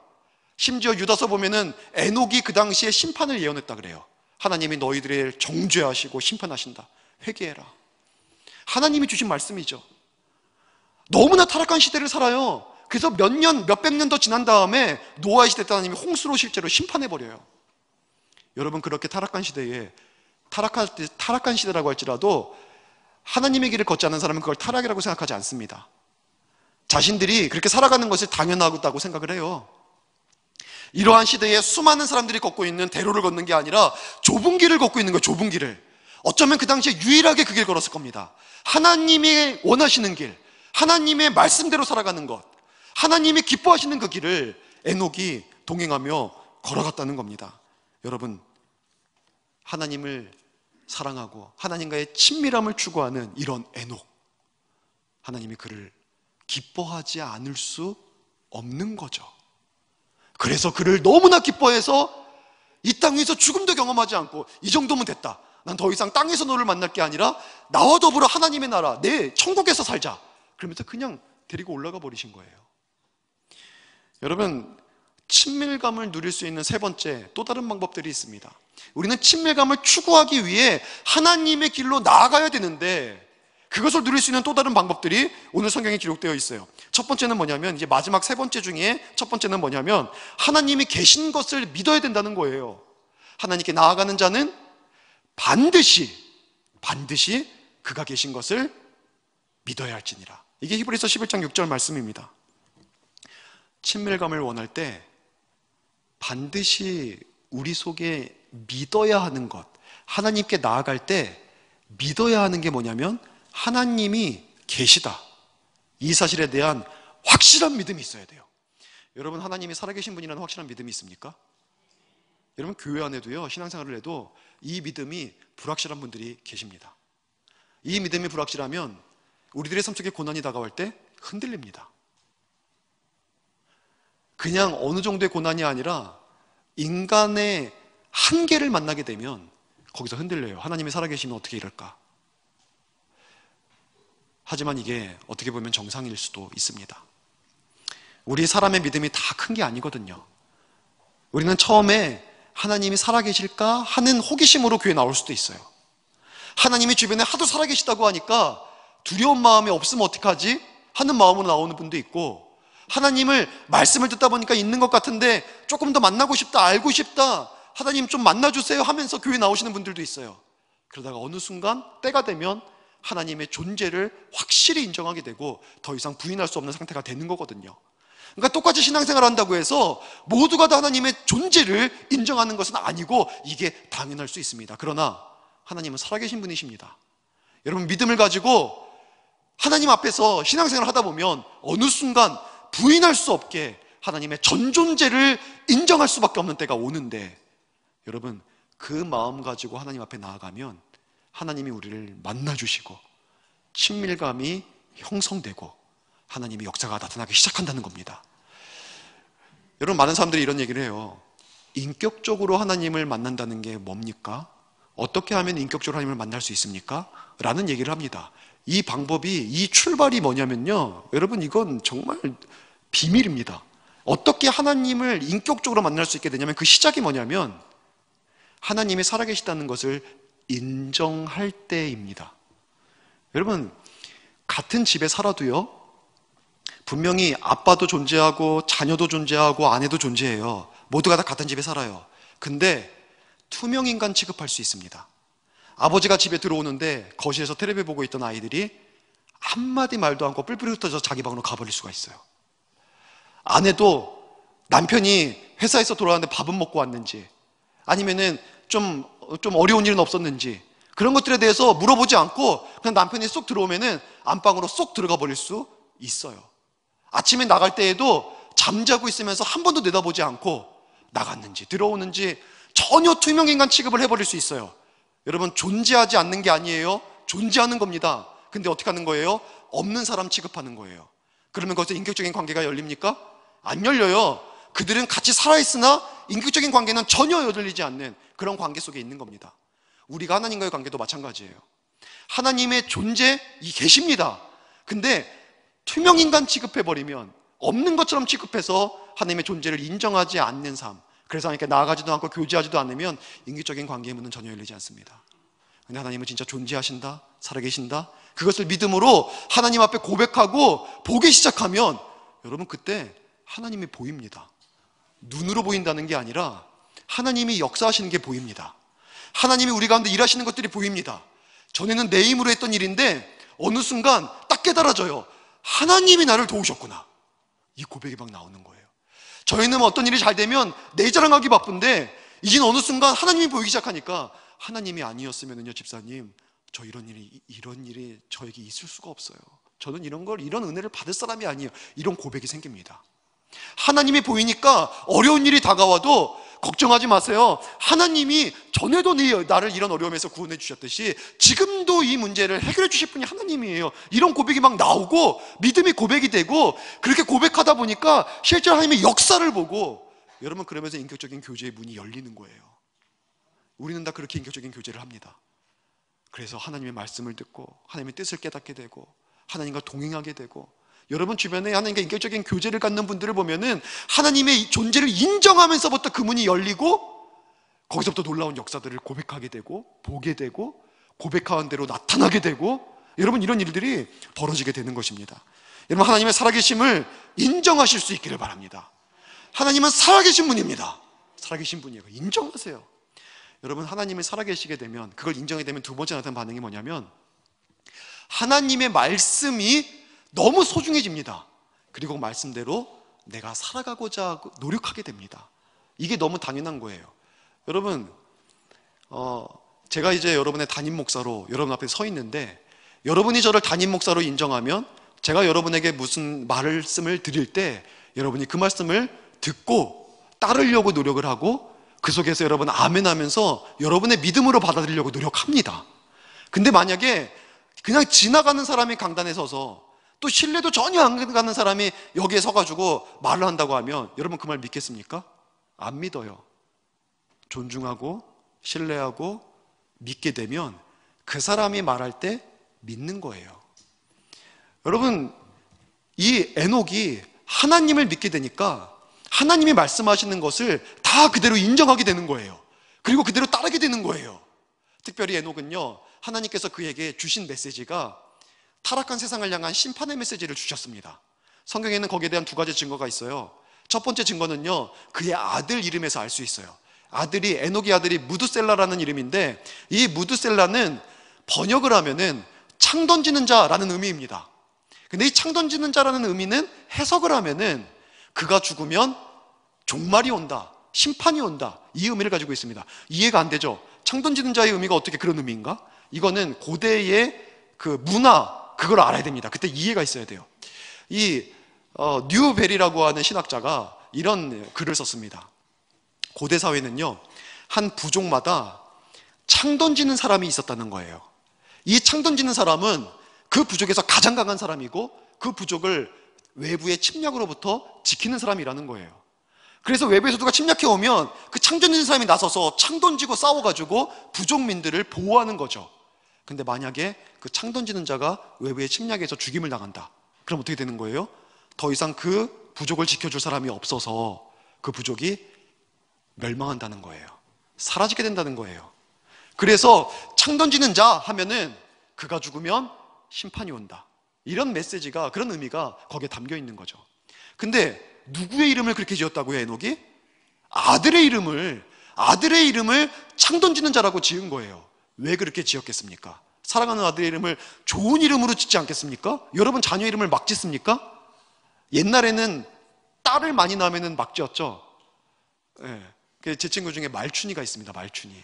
심지어 유다서 보면은 에녹이 그 당시에 심판을 예언했다 그래요. 하나님이 너희들을 정죄하시고 심판하신다. 회개해라. 하나님이 주신 말씀이죠. 너무나 타락한 시대를 살아요. 그래서 몇백 년 더 지난 다음에 노아의 시대 때 하나님이 홍수로 실제로 심판해버려요. 여러분, 그렇게 타락한 시대에 타락한 시대라고 할지라도 하나님의 길을 걷지 않는 사람은 그걸 타락이라고 생각하지 않습니다. 자신들이 그렇게 살아가는 것을 당연하다고 생각을 해요. 이러한 시대에 수많은 사람들이 걷고 있는 대로를 걷는 게 아니라 좁은 길을 걷고 있는 거예요. 좁은 길을. 어쩌면 그 당시에 유일하게 그 길 걸었을 겁니다. 하나님이 원하시는 길, 하나님의 말씀대로 살아가는 것, 하나님이 기뻐하시는 그 길을 에녹이 동행하며 걸어갔다는 겁니다. 여러분, 하나님을 사랑하고 하나님과의 친밀함을 추구하는 이런 에녹, 하나님이 그를 기뻐하지 않을 수 없는 거죠. 그래서 그를 너무나 기뻐해서 이 땅 위에서 죽음도 경험하지 않고 이 정도면 됐다, 난 더 이상 땅에서 너를 만날 게 아니라 나와 더불어 하나님의 나라, 내 천국에서 살자, 그러면서 그냥 데리고 올라가 버리신 거예요. 여러분, 친밀감을 누릴 수 있는 세 번째 또 다른 방법들이 있습니다. 우리는 친밀감을 추구하기 위해 하나님의 길로 나아가야 되는데, 그것을 누릴 수 있는 또 다른 방법들이 오늘 성경에 기록되어 있어요. 첫 번째는 뭐냐면, 이제 마지막 세 번째 중에 첫 번째는 뭐냐면, 하나님이 계신 것을 믿어야 된다는 거예요. 하나님께 나아가는 자는 반드시 그가 계신 것을 믿어야 할지니라. 이게 히브리서 11장 6절 말씀입니다. 친밀감을 원할 때 반드시 우리 속에 믿어야 하는 것, 하나님께 나아갈 때 믿어야 하는 게 뭐냐면, 하나님이 계시다, 이 사실에 대한 확실한 믿음이 있어야 돼요. 여러분, 하나님이 살아계신 분이라는 확실한 믿음이 있습니까? 여러분, 교회 안에도요, 신앙생활을 해도 이 믿음이 불확실한 분들이 계십니다. 이 믿음이 불확실하면 우리들의 삶 속에 고난이 다가올 때 흔들립니다. 그냥 어느 정도의 고난이 아니라 인간의 한계를 만나게 되면 거기서 흔들려요. 하나님이 살아계시면 어떻게 이럴까? 하지만 이게 어떻게 보면 정상일 수도 있습니다. 우리 사람의 믿음이 다 큰 게 아니거든요. 우리는 처음에 하나님이 살아계실까 하는 호기심으로 교회에 나올 수도 있어요. 하나님이 주변에 하도 살아계시다고 하니까 두려운 마음이 없으면 어떡하지? 하는 마음으로 나오는 분도 있고, 하나님을 말씀을 듣다 보니까 있는 것 같은데 조금 더 만나고 싶다, 알고 싶다, 하나님 좀 만나주세요 하면서 교회 나오시는 분들도 있어요. 그러다가 어느 순간 때가 되면 하나님의 존재를 확실히 인정하게 되고 더 이상 부인할 수 없는 상태가 되는 거거든요. 그러니까 똑같이 신앙생활을 한다고 해서 모두가 다 하나님의 존재를 인정하는 것은 아니고, 이게 당연할 수 있습니다. 그러나 하나님은 살아계신 분이십니다. 여러분, 믿음을 가지고 하나님 앞에서 신앙생활을 하다 보면 어느 순간 부인할 수 없게 하나님의 전존재를 인정할 수밖에 없는 때가 오는데, 여러분, 그 마음 가지고 하나님 앞에 나아가면 하나님이 우리를 만나주시고 친밀감이 형성되고 하나님의 역사가 나타나기 시작한다는 겁니다. 여러분, 많은 사람들이 이런 얘기를 해요. 인격적으로 하나님을 만난다는 게 뭡니까? 어떻게 하면 인격적으로 하나님을 만날 수 있습니까? 라는 얘기를 합니다. 이 방법이, 이 출발이 뭐냐면요, 여러분, 이건 정말 비밀입니다. 어떻게 하나님을 인격적으로 만날 수 있게 되냐면, 그 시작이 뭐냐면 하나님이 살아계시다는 것을 인정할 때입니다. 여러분, 같은 집에 살아도요, 분명히 아빠도 존재하고 자녀도 존재하고 아내도 존재해요. 모두가 다 같은 집에 살아요. 근데 투명인간 취급할 수 있습니다. 아버지가 집에 들어오는데 거실에서 텔레비 보고 있던 아이들이 한마디 말도 않고 뿔뿔이 흩어져서 자기 방으로 가버릴 수가 있어요. 아내도 남편이 회사에서 돌아왔는데 밥은 먹고 왔는지, 아니면은 좀 어려운 일은 없었는지, 그런 것들에 대해서 물어보지 않고 그냥 남편이 쏙 들어오면은 안방으로 쏙 들어가 버릴 수 있어요. 아침에 나갈 때에도 잠자고 있으면서 한 번도 내다보지 않고 나갔는지 들어오는지 전혀 투명인간 취급을 해버릴 수 있어요. 여러분, 존재하지 않는 게 아니에요. 존재하는 겁니다. 근데 어떻게 하는 거예요? 없는 사람 취급하는 거예요. 그러면 거기서 인격적인 관계가 열립니까? 안 열려요. 그들은 같이 살아있으나 인격적인 관계는 전혀 열리지 않는 그런 관계 속에 있는 겁니다. 우리가 하나님과의 관계도 마찬가지예요. 하나님의 존재, 이 계십니다. 근데 투명인간 취급해버리면, 없는 것처럼 취급해서 하나님의 존재를 인정하지 않는 삶, 그래서 하나님께 나아가지도 않고 교제하지도 않으면 인격적인 관계의 문은 전혀 열리지 않습니다. 근데 하나님은 진짜 존재하신다, 살아계신다, 그것을 믿음으로 하나님 앞에 고백하고 보기 시작하면 여러분, 그때 하나님이 보입니다. 눈으로 보인다는 게 아니라 하나님이 역사하시는 게 보입니다. 하나님이 우리 가운데 일하시는 것들이 보입니다. 전에는 내 힘으로 했던 일인데 어느 순간 딱 깨달아져요. 하나님이 나를 도우셨구나. 이 고백이 막 나오는 거예요. 저희는 어떤 일이 잘 되면 내 자랑하기 바쁜데, 이젠 어느 순간 하나님이 보이기 시작하니까, 하나님이 아니었으면요, 집사님, 저 이런 일이 저에게 있을 수가 없어요. 저는 이런 은혜를 받을 사람이 아니에요. 이런 고백이 생깁니다. 하나님이 보이니까 어려운 일이 다가와도 걱정하지 마세요. 하나님이 전에도 나를 이런 어려움에서 구원해 주셨듯이 지금도 이 문제를 해결해 주실 분이 하나님이에요. 이런 고백이 막 나오고 믿음이 고백이 되고, 그렇게 고백하다 보니까 실제로 하나님의 역사를 보고 여러분, 그러면서 인격적인 교제의 문이 열리는 거예요. 우리는 다 그렇게 인격적인 교제를 합니다. 그래서 하나님의 말씀을 듣고 하나님의 뜻을 깨닫게 되고 하나님과 동행하게 되고, 여러분 주변에 하나님과 인격적인 교제를 갖는 분들을 보면은 하나님의 존재를 인정하면서부터 그 문이 열리고, 거기서부터 놀라운 역사들을 고백하게 되고 보게 되고 고백한 대로 나타나게 되고, 여러분 이런 일들이 벌어지게 되는 것입니다. 여러분, 하나님의 살아계심을 인정하실 수 있기를 바랍니다. 하나님은 살아계신 분입니다. 살아계신 분이에요. 인정하세요. 여러분, 하나님이 살아계시게 되면, 그걸 인정하게 되면 두 번째 나타나는 반응이 뭐냐면, 하나님의 말씀이 너무 소중해집니다. 그리고 말씀대로 내가 살아가고자 노력하게 됩니다. 이게 너무 당연한 거예요. 여러분, 제가 이제 여러분의 담임 목사로 여러분 앞에 서 있는데, 여러분이 저를 담임 목사로 인정하면 제가 여러분에게 무슨 말씀을 드릴 때 여러분이 그 말씀을 듣고 따르려고 노력을 하고, 그 속에서 여러분 아멘 하면서 여러분의 믿음으로 받아들이려고 노력합니다. 근데 만약에 그냥 지나가는 사람이 강단에 서서, 또 신뢰도 전혀 안 가는 사람이 여기에 서가지고 말을 한다고 하면 여러분 그 말 믿겠습니까? 안 믿어요. 존중하고 신뢰하고 믿게 되면 그 사람이 말할 때 믿는 거예요. 여러분, 이 에녹이 하나님을 믿게 되니까 하나님이 말씀하시는 것을 다 그대로 인정하게 되는 거예요. 그리고 그대로 따르게 되는 거예요. 특별히 에녹은요, 하나님께서 그에게 주신 메시지가 타락한 세상을 향한 심판의 메시지를 주셨습니다. 성경에는 거기에 대한 두 가지 증거가 있어요. 첫 번째 증거는요, 그의 아들 이름에서 알 수 있어요. 에녹의 아들이 무드셀라라는 이름인데, 이 무드셀라는 번역을 하면은 창 던지는 자라는 의미입니다. 근데 이 창 던지는 자라는 의미는 해석을 하면은 그가 죽으면 종말이 온다, 심판이 온다, 이 의미를 가지고 있습니다. 이해가 안 되죠? 창 던지는 자의 의미가 어떻게 그런 의미인가? 이거는 고대의 그 문화, 그걸 알아야 됩니다. 그때 이해가 있어야 돼요. 이 뉴베리라고 하는 신학자가 이런 글을 썼습니다. 고대 사회는요, 한 부족마다 창 던지는 사람이 있었다는 거예요. 이 창 던지는 사람은 그 부족에서 가장 강한 사람이고, 그 부족을 외부의 침략으로부터 지키는 사람이라는 거예요. 그래서 외부에서 누가 침략해 오면 그 창 던지는 사람이 나서서 창 던지고 싸워가지고 부족민들을 보호하는 거죠. 근데 만약에 그 창 던지는 자가 외부의 침략에서 죽임을 당한다, 그럼 어떻게 되는 거예요? 더 이상 그 부족을 지켜줄 사람이 없어서 그 부족이 멸망한다는 거예요. 사라지게 된다는 거예요. 그래서 창 던지는 자 하면은 그가 죽으면 심판이 온다, 이런 메시지가, 그런 의미가 거기에 담겨 있는 거죠. 근데 누구의 이름을 그렇게 지었다고요, 에녹이? 아들의 이름을 창 던지는 자라고 지은 거예요. 왜 그렇게 지었겠습니까? 사랑하는 아들의 이름을 좋은 이름으로 짓지 않겠습니까? 여러분 자녀 이름을 막 짓습니까? 옛날에는 딸을 많이 낳으면 막 지었죠. 제 친구 중에 말춘이가 있습니다. 말춘이.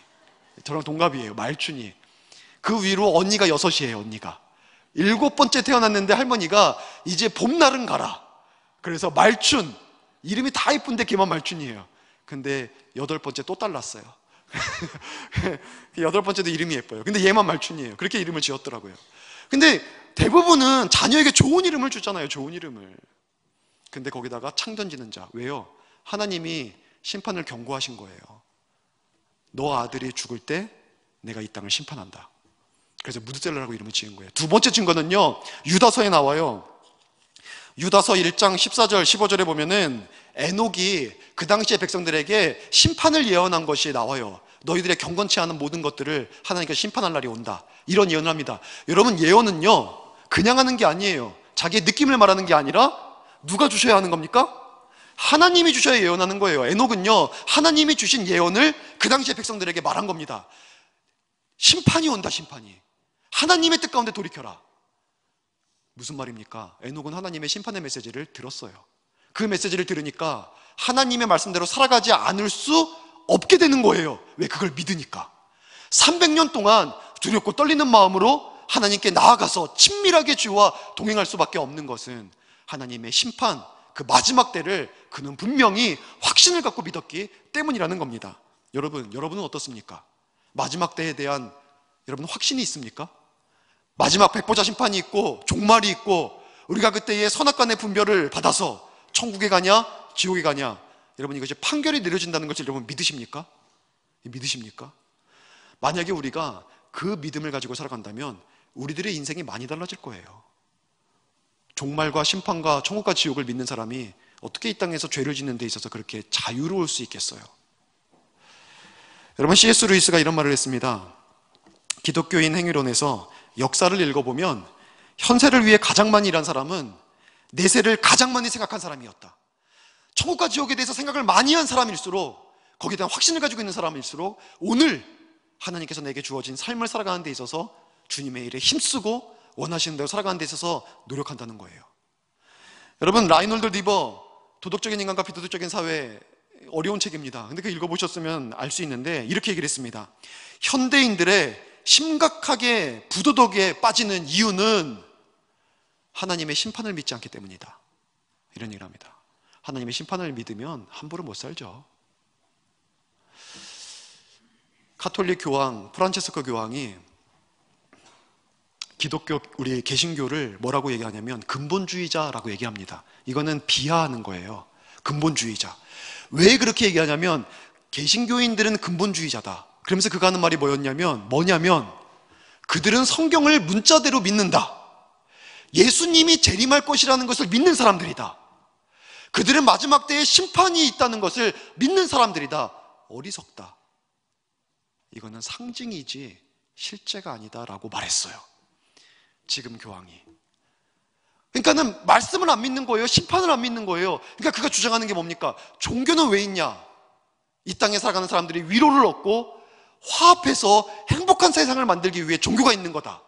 저랑 동갑이에요. 말춘이. 그 위로 언니가 6이에요. 언니가 7번째 태어났는데 할머니가 이제 봄날은 가라, 그래서 말춘, 이름이 다 이쁜데 걔만 말춘이에요. 근데 8번째 또 딸 낳았어요. 8번째도 이름이 예뻐요. 근데 얘만 말춘이에요. 그렇게 이름을 지었더라고요. 근데 대부분은 자녀에게 좋은 이름을 주잖아요. 좋은 이름을. 근데 거기다가 창 던지는 자. 왜요? 하나님이 심판을 경고하신 거예요. 너 아들이 죽을 때 내가 이 땅을 심판한다. 그래서 무드셀라라고 이름을 지은 거예요. 두 번째 증거는요, 유다서에 나와요. 유다서 1장 14절 15절에 보면은 에녹이 그 당시의 백성들에게 심판을 예언한 것이 나와요. 너희들의 경건치 않은 모든 것들을 하나님께서 심판할 날이 온다, 이런 예언을 합니다. 여러분, 예언은요 그냥 하는 게 아니에요. 자기의 느낌을 말하는 게 아니라 누가 주셔야 하는 겁니까? 하나님이 주셔야 예언하는 거예요. 에녹은요 하나님이 주신 예언을 그 당시의 백성들에게 말한 겁니다. 심판이 온다, 심판이. 하나님의 뜻 가운데 돌이켜라. 무슨 말입니까? 에녹은 하나님의 심판의 메시지를 들었어요. 그 메시지를 들으니까 하나님의 말씀대로 살아가지 않을 수 없게 되는 거예요. 왜? 그걸 믿으니까. 300년 동안 두렵고 떨리는 마음으로 하나님께 나아가서 친밀하게 주와 동행할 수밖에 없는 것은 하나님의 심판, 그 마지막 때를 그는 분명히 확신을 갖고 믿었기 때문이라는 겁니다. 여러분은 어떻습니까? 마지막 때에 대한 여러분 확신이 있습니까? 마지막 백보자 심판이 있고 종말이 있고 우리가 그때의 선악간의 분별을 받아서 천국에 가냐 지옥에 가냐, 여러분 이것이 판결이 내려진다는 것을 여러분 믿으십니까? 믿으십니까? 만약에 우리가 그 믿음을 가지고 살아간다면 우리들의 인생이 많이 달라질 거예요. 종말과 심판과 천국과 지옥을 믿는 사람이 어떻게 이 땅에서 죄를 짓는 데 있어서 그렇게 자유로울 수 있겠어요? 여러분, C.S. 루이스가 이런 말을 했습니다. 기독교인 행위론에서 역사를 읽어보면 현세를 위해 가장 많이 일한 사람은 내세를 가장 많이 생각한 사람이었다. 천국과 지옥에 대해서 생각을 많이 한 사람일수록, 거기에 대한 확신을 가지고 있는 사람일수록 오늘 하나님께서 내게 주어진 삶을 살아가는 데 있어서 주님의 일에 힘쓰고 원하시는 대로 살아가는 데 있어서 노력한다는 거예요. 여러분, 라이놀드 리버 도덕적인 인간과 비도덕적인 사회, 어려운 책입니다. 근데 그거 읽어보셨으면 알 수 있는데 이렇게 얘기를 했습니다. 현대인들의 심각하게 부도덕에 빠지는 이유는 하나님의 심판을 믿지 않기 때문이다. 이런 얘기를 합니다. 하나님의 심판을 믿으면 함부로 못 살죠. 가톨릭 교황 프란체스코 교황이 기독교, 우리 개신교를 뭐라고 얘기하냐면 근본주의자라고 얘기합니다. 이거는 비하하는 거예요. 근본주의자. 왜 그렇게 얘기하냐면 개신교인들은 근본주의자다. 그러면서 그가 하는 말이 뭐냐면 그들은 성경을 문자대로 믿는다. 예수님이 재림할 것이라는 것을 믿는 사람들이다. 그들은 마지막 때에 심판이 있다는 것을 믿는 사람들이다. 어리석다. 이거는 상징이지 실제가 아니다라고 말했어요. 지금 교황이. 그러니까는 말씀을 안 믿는 거예요. 심판을 안 믿는 거예요. 그러니까 그가 주장하는 게 뭡니까? 종교는 왜 있냐? 이 땅에 살아가는 사람들이 위로를 얻고 화합해서 행복한 세상을 만들기 위해 종교가 있는 거다.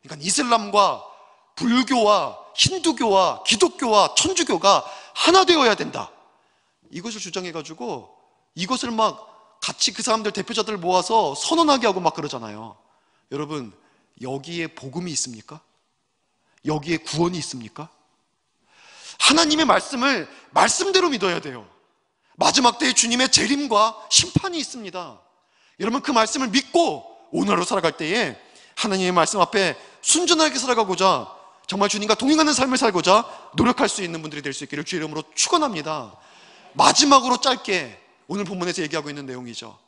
그러니까 이슬람과 불교와 힌두교와 기독교와 천주교가 하나 되어야 된다. 이것을 주장해가지고 이것을 막 같이 그 사람들 대표자들 모아서 선언하게 하고 막 그러잖아요. 여러분, 여기에 복음이 있습니까? 여기에 구원이 있습니까? 하나님의 말씀을 말씀대로 믿어야 돼요. 마지막 때에 주님의 재림과 심판이 있습니다. 여러분, 그 말씀을 믿고 오늘로 살아갈 때에 하나님의 말씀 앞에 순전하게 살아가고자, 정말 주님과 동행하는 삶을 살고자 노력할 수 있는 분들이 될 수 있기를 주의 이름으로 축원합니다. 마지막으로 짧게 오늘 본문에서 얘기하고 있는 내용이죠.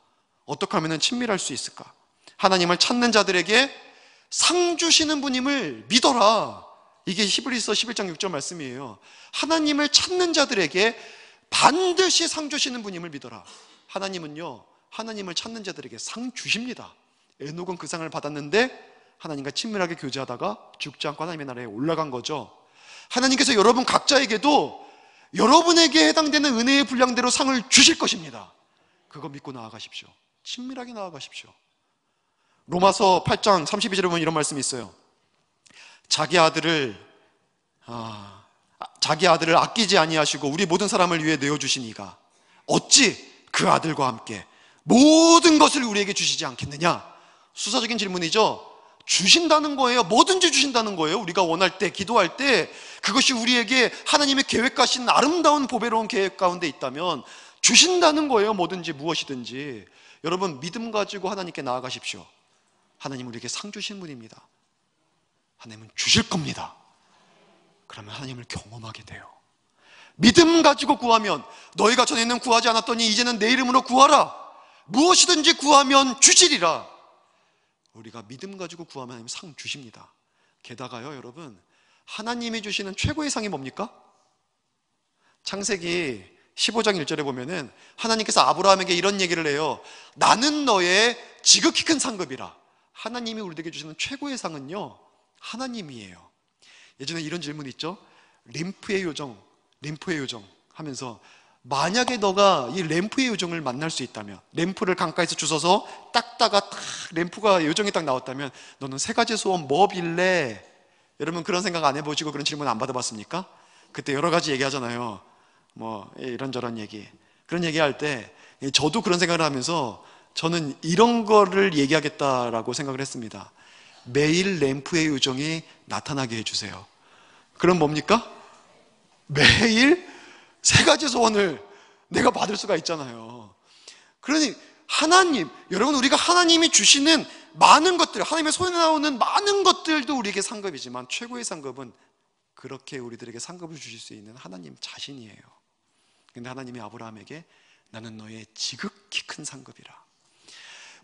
어떻게 하면 친밀할 수 있을까? 하나님을 찾는 자들에게 상 주시는 분임을 믿어라. 이게 히브리서 11장 6절 말씀이에요. 하나님을 찾는 자들에게 반드시 상 주시는 분임을 믿어라. 하나님은요, 하나님을 찾는 자들에게 상 주십니다. 에녹은 그 상을 받았는데 하나님과 친밀하게 교제하다가 죽지 않고 하나님의 나라에 올라간 거죠. 하나님께서 여러분 각자에게도 여러분에게 해당되는 은혜의 분량대로 상을 주실 것입니다. 그거 믿고 나아가십시오. 친밀하게 나아가십시오. 로마서 8장 32절에 보면 이런 말씀이 있어요. 자기 아들을 아끼지 아니하시고 우리 모든 사람을 위해 내어주신 이가 어찌 그 아들과 함께 모든 것을 우리에게 주시지 않겠느냐? 수사적인 질문이죠. 주신다는 거예요. 뭐든지 주신다는 거예요. 우리가 원할 때, 기도할 때 그것이 우리에게 하나님의 계획하신 아름다운 보배로운 계획 가운데 있다면 주신다는 거예요. 뭐든지 무엇이든지. 여러분, 믿음 가지고 하나님께 나아가십시오. 하나님은 우리에게 상 주신 분입니다. 하나님은 주실 겁니다. 그러면 하나님을 경험하게 돼요. 믿음 가지고 구하면, 너희가 전에는 구하지 않았더니 이제는 내 이름으로 구하라. 무엇이든지 구하면 주시리라. 우리가 믿음 가지고 구하면 하나님 상 주십니다. 게다가요, 여러분, 하나님이 주시는 최고의 상이 뭡니까? 창세기 15장 1절에 보면은 하나님께서 아브라함에게 이런 얘기를 해요. 나는 너의 지극히 큰 상급이라. 하나님이 우리에게 주시는 최고의 상은요, 하나님이에요. 예전에 이런 질문 있죠? 램프의 요정 하면서 만약에 너가 이 램프의 요정을 만날 수 있다면, 램프를 강가에서 주워서 닦다가 딱 램프가 요정이 딱 나왔다면 너는 세 가지 소원 뭐 빌래? 여러분, 그런 생각 안 해보시고 그런 질문 안 받아봤습니까? 그때 여러 가지 얘기하잖아요. 뭐 이런저런 얘기. 그런 얘기할 때 저도 그런 생각을 하면서 저는 이런 거를 얘기하겠다라고 생각을 했습니다. 매일 램프의 요정이 나타나게 해주세요. 그럼 뭡니까? 매일 세 가지 소원을 내가 받을 수가 있잖아요. 그러니 하나님, 여러분, 우리가 하나님이 주시는 많은 것들, 하나님의 손에 나오는 많은 것들도 우리에게 상급이지만 최고의 상급은 그렇게 우리들에게 상급을 주실 수 있는 하나님 자신이에요. 근데 하나님이 아브라함에게 나는 너의 지극히 큰 상급이라.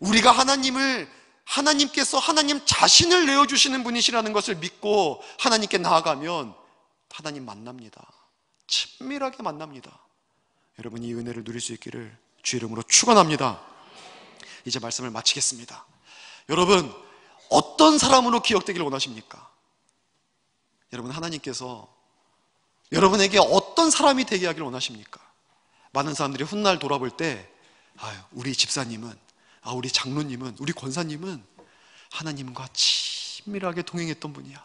우리가 하나님께서 하나님 자신을 내어주시는 분이시라는 것을 믿고 하나님께 나아가면 하나님 만납니다. 친밀하게 만납니다. 여러분, 이 은혜를 누릴 수 있기를 주의 이름으로 축원합니다. 이제 말씀을 마치겠습니다. 여러분, 어떤 사람으로 기억되기를 원하십니까? 여러분, 하나님께서 여러분에게 어떤 사람이 되게 하기를 원하십니까? 많은 사람들이 훗날 돌아볼 때 우리 집사님은, 우리 장로님은, 우리 권사님은 하나님과 친밀하게 동행했던 분이야.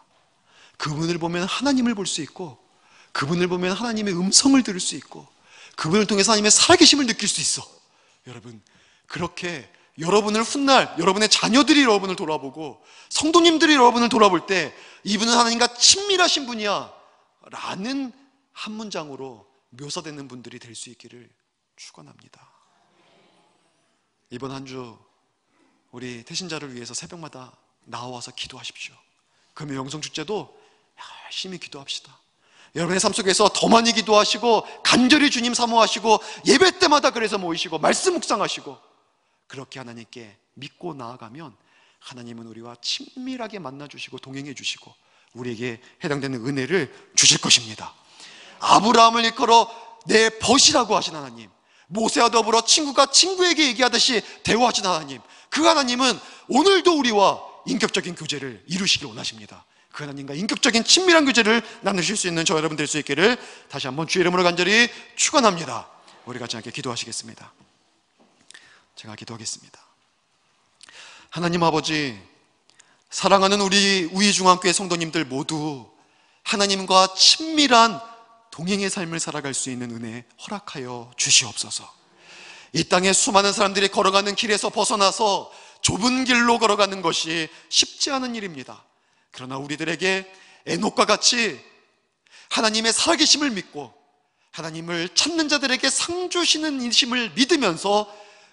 그분을 보면 하나님을 볼 수 있고, 그분을 보면 하나님의 음성을 들을 수 있고, 그분을 통해서 하나님의 살아계심을 느낄 수 있어. 여러분, 그렇게 여러분을 훗날 여러분의 자녀들이 여러분을 돌아보고 성도님들이 여러분을 돌아볼 때 이분은 하나님과 친밀하신 분이야 라는 한 문장으로 묘사되는 분들이 될 수 있기를 축원합니다. 이번 한 주 우리 태신자를 위해서 새벽마다 나와서 기도하십시오. 금요 영성축제도 열심히 기도합시다. 여러분의 삶 속에서 더 많이 기도하시고 간절히 주님 사모하시고 예배 때마다 그래서 모이시고 말씀 묵상하시고, 그렇게 하나님께 믿고 나아가면 하나님은 우리와 친밀하게 만나주시고 동행해 주시고 우리에게 해당되는 은혜를 주실 것입니다. 아브라함을 일컬어 내 벗이라고 하신 하나님, 모세와 더불어 친구가 친구에게 얘기하듯이 대화하신 하나님, 그 하나님은 오늘도 우리와 인격적인 교제를 이루시길 원하십니다. 그 하나님과 인격적인 친밀한 교제를 나누실 수 있는 저 여러분 될 수 있기를 다시 한번 주의 이름으로 간절히 축원합니다. 우리 같이 함께 기도하시겠습니다. 제가 기도하겠습니다. 하나님 아버지, 사랑하는 우리 우이중앙교회 성도님들 모두 하나님과 친밀한 동행의 삶을 살아갈 수 있는 은혜 허락하여 주시옵소서. 이 땅에 수많은 사람들이 걸어가는 길에서 벗어나서 좁은 길로 걸어가는 것이 쉽지 않은 일입니다. 그러나 우리들에게 에녹과 같이 하나님의 살아계심을 믿고 하나님을 찾는 자들에게 상 주시는 인심을 믿으면서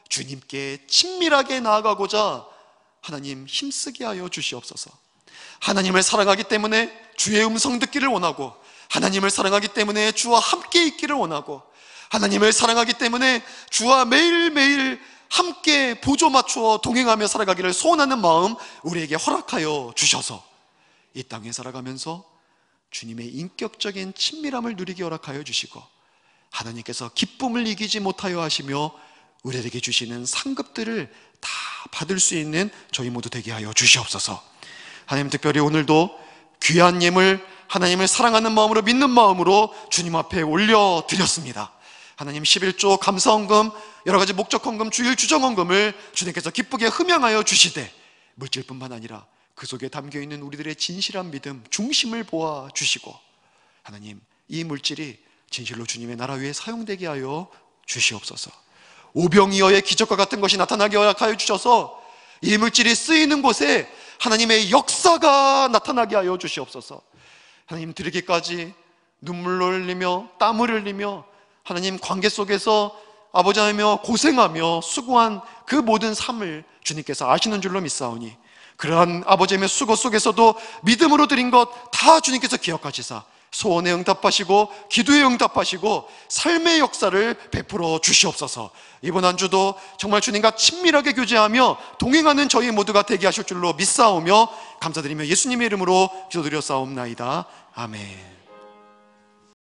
주님께 친밀하게 나아가고자 하나님 힘쓰게 하여 주시옵소서. 하나님을 사랑하기 때문에 주의 음성 듣기를 원하고, 하나님을 사랑하기 때문에 주와 함께 있기를 원하고, 하나님을 사랑하기 때문에 주와 매일매일 함께 보조 맞추어 동행하며 살아가기를 소원하는 마음 우리에게 허락하여 주셔서 이 땅에 살아가면서 주님의 인격적인 친밀함을 누리게 허락하여 주시고, 하나님께서 기쁨을 이기지 못하여 하시며 우리에게 주시는 상급들을 다 받을 수 있는 저희 모두 되게 하여 주시옵소서. 하나님, 특별히 오늘도 귀한 예물, 하나님을 사랑하는 마음으로 믿는 마음으로 주님 앞에 올려드렸습니다. 하나님, 11조 감사헌금, 여러가지 목적헌금, 주일 주정헌금을 주님께서 기쁘게 흠양하여 주시되 물질뿐만 아니라 그 속에 담겨있는 우리들의 진실한 믿음, 중심을 보아주시고 하나님, 이 물질이 진실로 주님의 나라 위에 사용되게 하여 주시옵소서. 오병이어의 기적과 같은 것이 나타나게 허락하여 주셔서 이 물질이 쓰이는 곳에 하나님의 역사가 나타나게 하여 주시옵소서. 하나님, 드리기까지 눈물을 흘리며 땀을 흘리며 하나님 관계 속에서 아버지 하며 고생하며 수고한 그 모든 삶을 주님께서 아시는 줄로 믿사오니 그러한 아버지의 수고 속에서도 믿음으로 드린 것 다 주님께서 기억하시사 소원에 응답하시고 기도에 응답하시고 삶의 역사를 베풀어 주시옵소서. 이번 한 주도 정말 주님과 친밀하게 교제하며 동행하는 저희 모두가 되게 하실 줄로 믿사오며 감사드리며 예수님의 이름으로 기도드렸사옵나이다. 아멘.